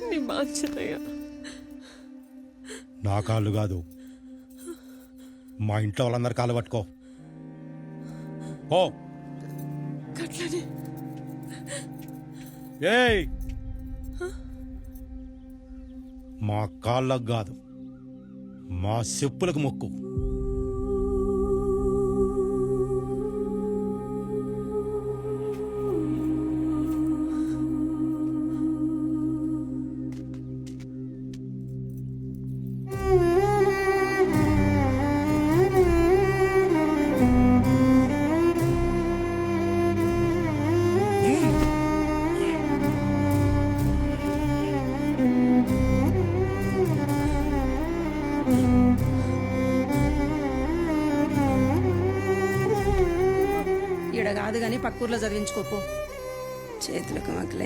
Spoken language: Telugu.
నీ బాధ్యతయ్య. నా కాళ్ళు కాదు, మా ఇంట్లో వాళ్ళందరి కాళ్ళు పట్టుకో. ఓ గట్లనే. ఏయ్, మా కాళ్ళకు కాదు, మా చెప్పులకు మొక్కు. ఈడ కాదు గాని పక్కూర్లో చదివించుకోపో. చేతులకు మక్కలే.